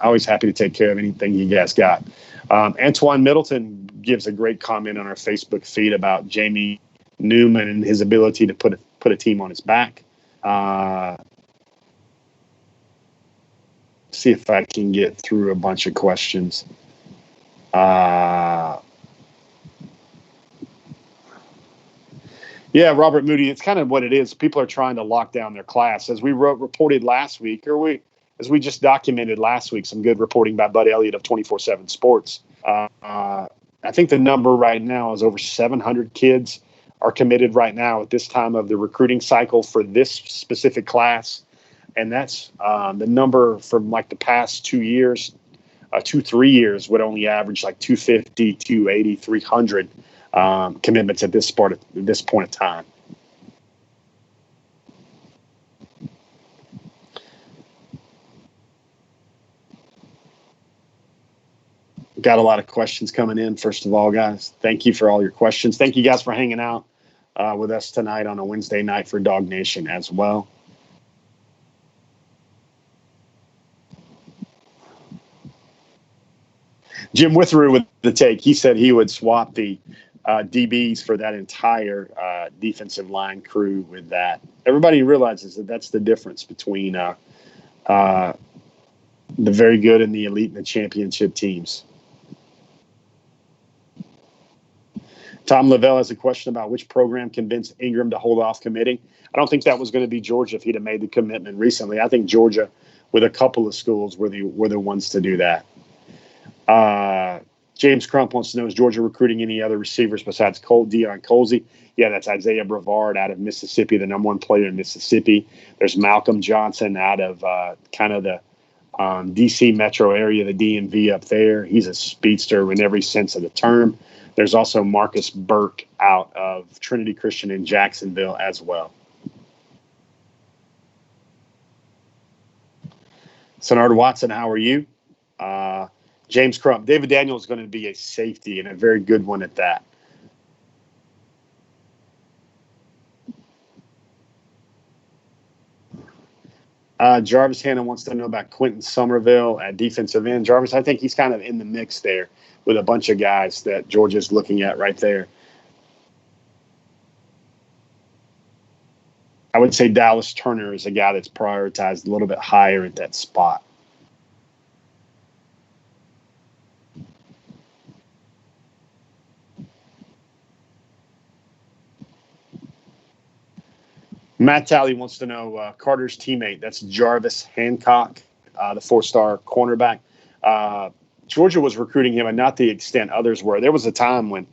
always happy to take care of anything you guys got. Antoine Middleton gives a great comment on our Facebook feed about Jamie Newman and his ability to put a team on his back. See if I can get through a bunch of questions. Yeah, Robert Moody, it's kind of what it is. People are trying to lock down their class. As we reported last week, as we just documented last week, some good reporting by Bud Elliott of 24/7 Sports. I think the number right now is over 700 kids are committed right now at this time of the recruiting cycle for this specific class. And that's the number from like the past 2 years, 3 years would only average like 250, 280, 300 commitments at this point in time. Got a lot of questions coming in. First of all, guys, thank you for all your questions. Thank you guys for hanging out with us tonight on a Wednesday night for Dog Nation as well. Jim Withrow with the take. He said he would swap the DBs for that entire defensive line crew with that. Everybody realizes that that's the difference between the very good and the elite and the championship teams. Tom Lavelle has a question about which program convinced Ingram to hold off committing. I don't think that was going to be Georgia if he'd have made the commitment recently. I think Georgia, with a couple of schools, were the ones to do that. James Crump wants to know, is Georgia recruiting any other receivers besides Deion Colzie? Yeah, that's Isaiah Brevard out of Mississippi, the number one player in Mississippi. There's Malcolm Johnson out of kind of the D.C. metro area, the DMV up there. He's a speedster in every sense of the term. There's also Marcus Burke out of Trinity Christian in Jacksonville as well. Sonard Watson, how are you? James Crump. David Daniel is going to be a safety and a very good one at that. Jarvis Hannon wants to know about Quentin Somerville at defensive end. Jarvis, I think he's kind of in the mix there with a bunch of guys that Georgia's looking at right there. I would say Dallas Turner is a guy that's prioritized a little bit higher at that spot. Matt Talley wants to know Carter's teammate. That's Jarvis Hancock, the 4-star cornerback. Georgia was recruiting him, and not the extent others were. There was a time when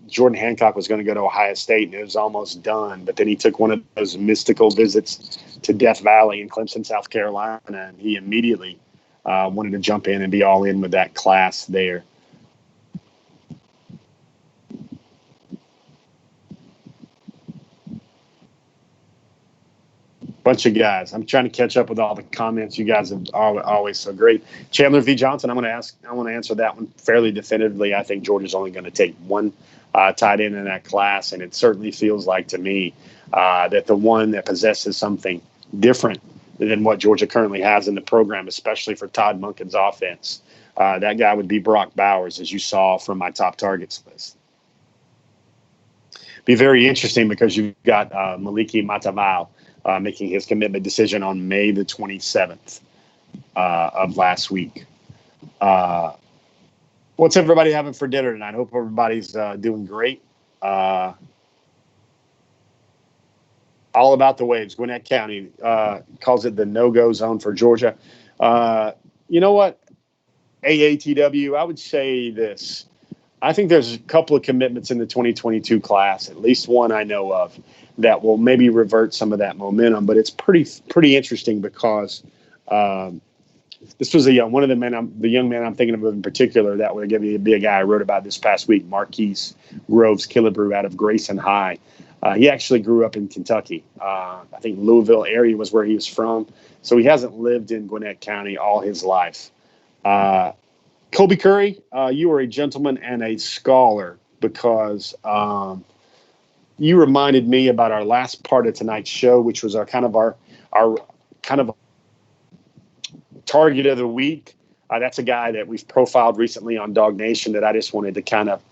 Jordan Hancock was going to go to Ohio State, and it was almost done. But then he took one of those mystical visits to Death Valley in Clemson, South Carolina, and he immediately wanted to jump in and be all in with that class there. Bunch of guys. I'm trying to catch up with all the comments. You guys are always so great. Chandler V. Johnson, I want to answer that one fairly definitively. I think Georgia's only going to take one tight end in that class, and it certainly feels like to me that the one that possesses something different than what Georgia currently has in the program, especially for Todd Monken's offense, that guy would be Brock Bowers, as you saw from my top targets list. Be very interesting because you've got Maliki Matavao making his commitment decision on May the 27th of last week. What's everybody having for dinner tonight? I hope everybody's doing great. All about the waves. Gwinnett County calls it the no-go zone for Georgia. You know what? AATW, I would say this. I think there's a couple of commitments in the 2022 class, at least one I know of, that will maybe revert some of that momentum. But it's pretty interesting because this was the young man I'm thinking of in particular that would be a guy I wrote about this past week, Marquise Groves Killebrew out of Grayson High. He actually grew up in Kentucky. I think Louisville area was where he was from. So he hasn't lived in Gwinnett County all his life. Colby Curry, you are a gentleman and a scholar because you reminded me about our last part of tonight's show, which was our target of the week. That's a guy that we've profiled recently on Dog Nation that I just wanted to kind of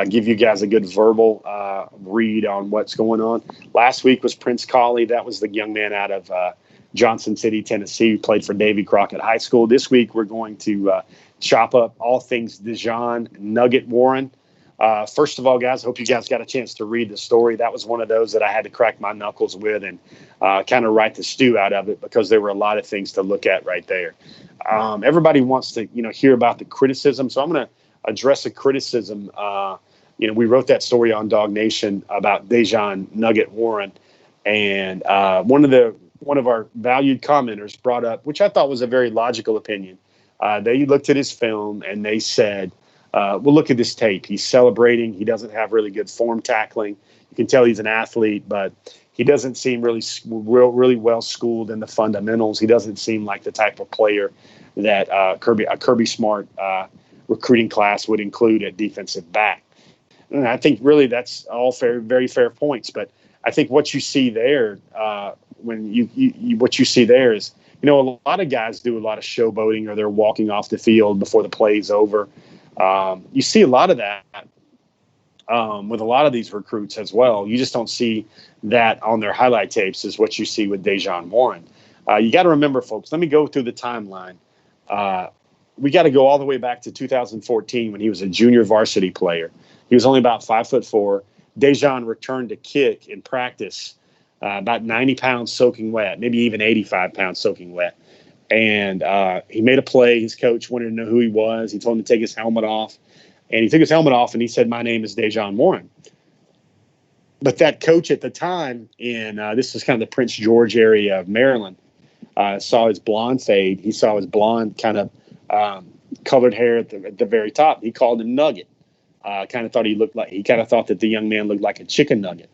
give you guys a good verbal read on what's going on. Last week was Prince Colley. That was the young man out of Johnson City, Tennessee, who played for Davy Crockett High School. This week we're going to chop up all things Dijon Nugget Warren. First of all, guys, hope you guys got a chance to read the story. That was one of those that I had to crack my knuckles with and kind of write the stew out of it, because there were a lot of things to look at right there. Everybody wants to, hear about the criticism. So I'm going to address the criticism. We wrote that story on Dog Nation about Dejan Nugget Warren. And one of our valued commenters brought up, which I thought was a very logical opinion. They looked at his film and they said, well, look at this tape. He's celebrating. He doesn't have really good form tackling. You can tell he's an athlete, but he doesn't seem really well schooled in the fundamentals. He doesn't seem like the type of player that Kirby Smart recruiting class would include at defensive back. And I think really that's all fair, very fair points. But I think what you see there, what you see there is, a lot of guys do a lot of showboating, or they're walking off the field before the play is over. You see a lot of that with a lot of these recruits as well. You just don't see that on their highlight tapes is what you see with Dejan Warren. You got to remember, folks, let me go through the timeline. We got to go all the way back to 2014 when he was a junior varsity player. He was only about 5'4". Dejan returned to kick in practice, about 90 pounds soaking wet, maybe even 85 pounds soaking wet. And he made a play. His coach wanted to know who he was. He told him to take his helmet off. And he took his helmet off, and he said, "My name is Dejan Warren." But that coach at the time this was kind of the Prince George area of Maryland, saw his blonde fade. He saw his blonde kind of colored hair at the very top. He called him Nugget. Kind of thought that the young man looked like a chicken nugget.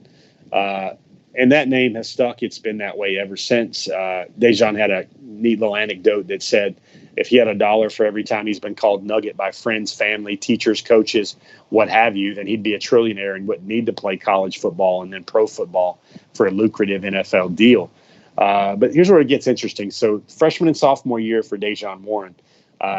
And that name has stuck. It's been that way ever since. Dejan had a neat little anecdote that said if he had $1 for every time he's been called Nugget by friends, family, teachers, coaches, what have you, then he'd be a trillionaire and wouldn't need to play college football and then pro football for a lucrative NFL deal. But here's where it gets interesting. So freshman and sophomore year for Dejan Warren,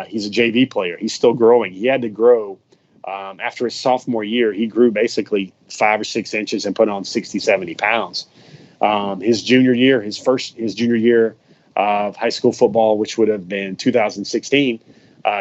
he's a JV player. He's still growing. He had to grow. After his sophomore year, he grew basically 5 or 6 inches and put on 60, 70 pounds. His junior year of high school football, which would have been 2016,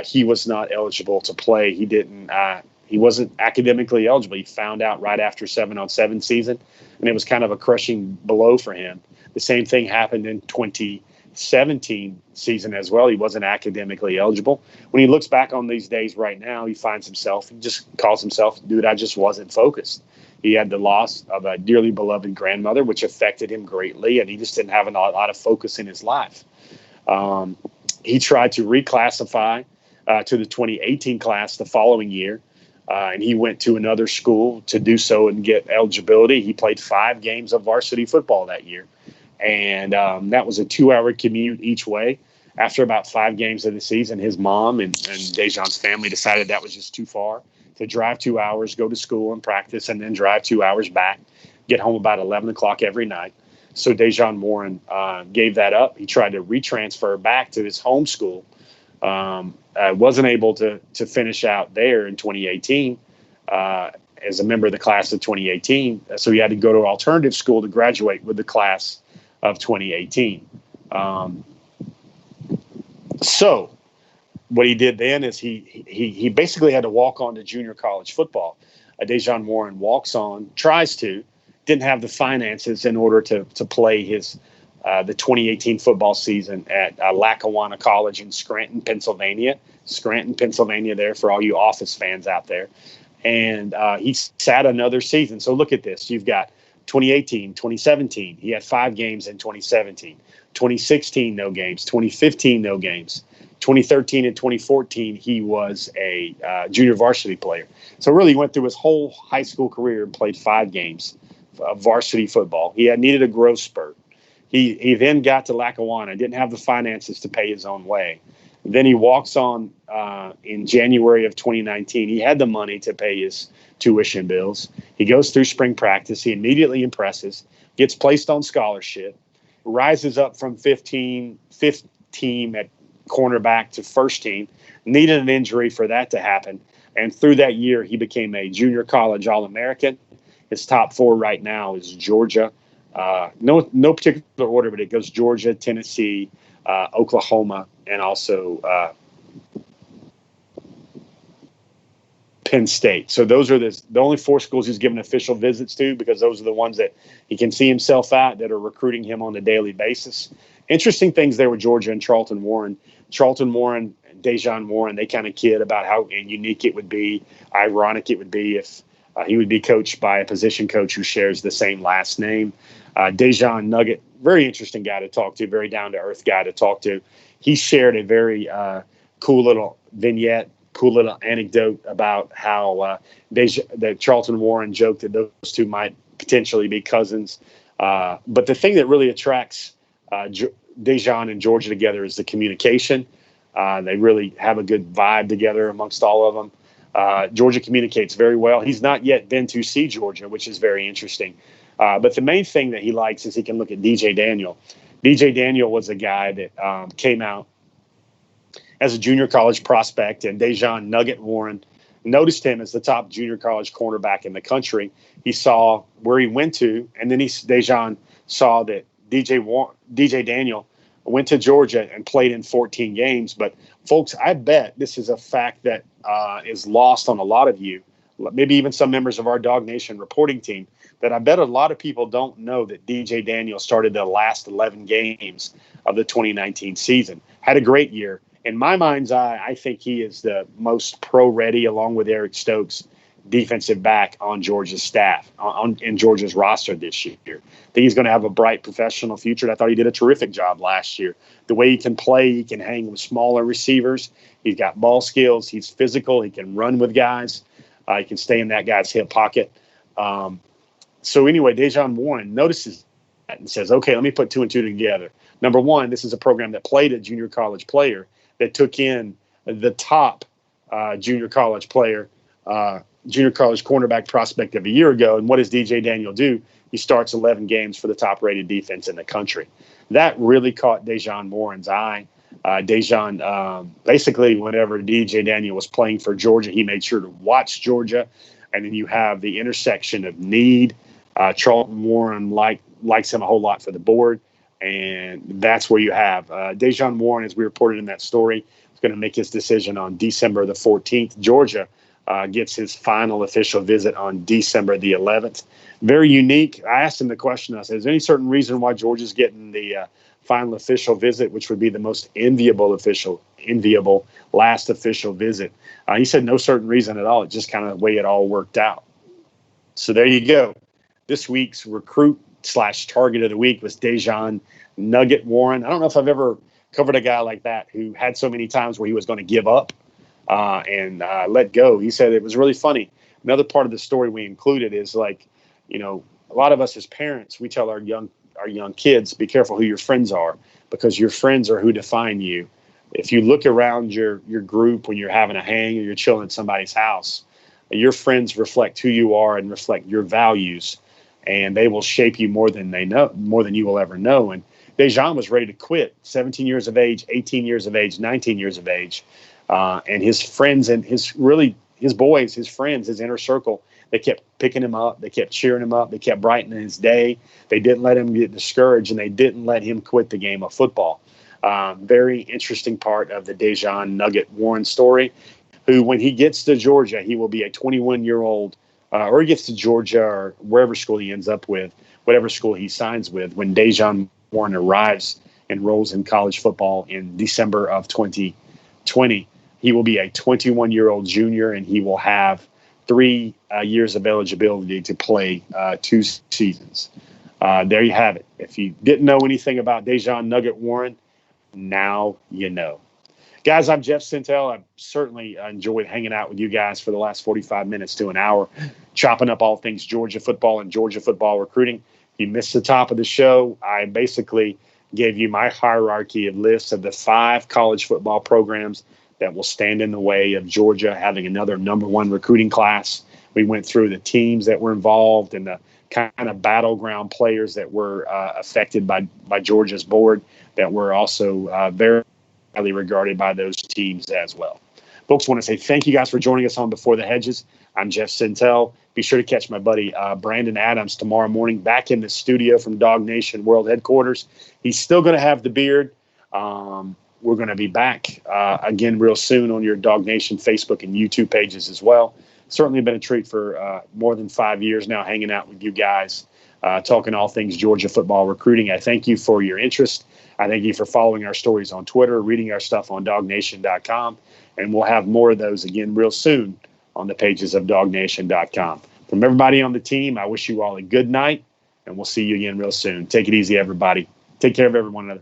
he was not eligible to play. He wasn't academically eligible. He found out right after 7-on-7 season, and it was kind of a crushing blow for him. The same thing happened in 2017 season as well. He wasn't academically eligible. When he looks back on these days right now, he just calls himself, dude, I just wasn't focused. He had the loss of a dearly beloved grandmother, which affected him greatly, and he just didn't have a lot of focus in his life. He tried to reclassify to the 2018 class the following year, and he went to another school to do so and get eligibility. He played 5 games of varsity football that year. And that was a 2-hour commute each way. After about 5 games of the season, his mom and Dejan's family decided that was just too far to drive 2 hours, go to school and practice, and then drive 2 hours back, get home about 11 o'clock every night. So Dejan Warren gave that up. He tried to retransfer back to his home school. Wasn't able to finish out there in 2018 as a member of the class of 2018. So he had to go to an alternative school to graduate with the class of 2018. So what he did then is he basically had to walk on to junior college football. Dejan Warren didn't have the finances in order to play his the 2018 football season at Lackawanna College in Scranton, Pennsylvania. There for all you Office fans out there. And he sat another season. So look at this. You've got 2018, 2017, he had 5 games in 2017. 2016, no games. 2015, no games. 2013 and 2014, he was a junior varsity player. So really went through his whole high school career and played 5 games of varsity football. He had needed a growth spurt. He then got to Lackawanna, didn't have the finances to pay his own way. Then he walks on in January of 2019. He had the money to pay his tuition bills. He goes through spring practice. He immediately impresses, gets placed on scholarship, rises up from fifth team at cornerback to first team, needed an injury for that to happen. And through that year, he became a junior college All-American. His top 4 right now is Georgia. No particular order, but it goes Georgia, Tennessee, Oklahoma, and also Penn State. So those are the only 4 schools he's given official visits to, because those are the ones that he can see himself at, that are recruiting him on a daily basis. Interesting things there with Georgia and Charlton Warren. Charlton Warren, Dejan Warren, they kind of kid about how unique it would be, ironic it would be if he would be coached by a position coach who shares the same last name. Dejan Nugget, very interesting guy to talk to, very down-to-earth guy to talk to. He shared a very cool little vignette, cool little anecdote about how that Charlton Warren joked that those two might potentially be cousins. But the thing that really attracts Dejan and Georgia together is the communication. They really have a good vibe together amongst all of them. Georgia communicates very well. He's not yet been to see Georgia, which is very interesting. But the main thing that he likes is he can look at DJ Daniel. DJ Daniel was a guy that came out as a junior college prospect, and Dejan Nugget Warren noticed him as the top junior college cornerback in the country. He saw where he went to, and then Dejan saw that DJ Daniel went to Georgia and played in 14 games. But, folks, I bet this is a fact that is lost on a lot of you, maybe even some members of our Dog Nation reporting team, that I bet a lot of people don't know that DJ Daniel started the last 11 games of the 2019 season. Had a great year. In my mind's eye, I think he is the most pro-ready, along with Eric Stokes, defensive back on Georgia's staff, in Georgia's roster this year. I think he's going to have a bright professional future. And I thought he did a terrific job last year. The way he can play, he can hang with smaller receivers. He's got ball skills. He's physical. He can run with guys. He can stay in that guy's hip pocket. So anyway, Dejan Warren notices that and says, okay, let me put 2 and 2 together. Number one, this is a program that played a junior college player that took in the top junior college player, junior college cornerback prospect of a year ago. And what does DJ Daniel do? He starts 11 games for the top-rated defense in the country. That really caught Dejan Warren's eye. Dejan, basically, whenever DJ Daniel was playing for Georgia, he made sure to watch Georgia. And then you have the intersection of need. Charlton Warren likes him a whole lot for the board. And that's where you have Dejan Warren, as we reported in that story, is going to make his decision on December the 14th. Georgia gets his final official visit on December the 11th. Very unique. I asked him the question. I said, is there any certain reason why Georgia's getting the final official visit, which would be the most enviable last official visit? He said no certain reason at all. It's just kind of the way it all worked out. So there you go. This week's recruit/target of the week was Dejan Nugget Warren. I don't know if I've ever covered a guy like that who had so many times where he was going to give up and let go. He said it was really funny. Another part of the story we included is, like, you know, a lot of us as parents, we tell our young kids, be careful who your friends are, because your friends are who define you. If you look around your group when you're having a hang or you're chilling at somebody's house, your friends reflect who you are and reflect your values, and they will shape you more than you will ever know. And Dejan was ready to quit, 17 years of age, 18 years of age, 19 years of age. And his friends and his boys, his friends, his inner circle, they kept picking him up. They kept cheering him up. They kept brightening his day. They didn't let him get discouraged, and they didn't let him quit the game of football. Very interesting part of the Dejan Nugget Warren story, who, when he gets to Georgia, he will be a 21-year-old, or he gets to Georgia or wherever school he ends up with, whatever school he signs with. When Dejan Warren enrolls in college football in December of 2020, he will be a 21-year-old junior, and he will have 3 years of eligibility to play 2 seasons. There you have it. If you didn't know anything about Dejan Nugget Warren, now you know. Guys, I'm Jeff Sintel. I've certainly enjoyed hanging out with you guys for the last 45 minutes to an hour, chopping up all things Georgia football and Georgia football recruiting. If you missed the top of the show, I basically gave you my hierarchy of lists of the 5 college football programs that will stand in the way of Georgia having another number 1 recruiting class. We went through the teams that were involved and the kind of battleground players that were affected by Georgia's board that were also very highly regarded by those teams as well. Folks, I want to say thank you guys for joining us on Before the Hedges. I'm Jeff Sintel. Be sure to catch my buddy Brandon Adams tomorrow morning back in the studio from Dog Nation World Headquarters. He's still going to have the beard. We're going to be back again real soon on your Dog Nation Facebook and YouTube pages as well. certainly been a treat for more than 5 years now, hanging out with you guys, talking all things Georgia football recruiting. I thank you for your interest. I thank you for following our stories on Twitter, reading our stuff on dognation.com, and we'll have more of those again real soon on the pages of dognation.com. From everybody on the team, I wish you all a good night, and we'll see you again real soon. Take it easy, everybody. Take care of everyone another.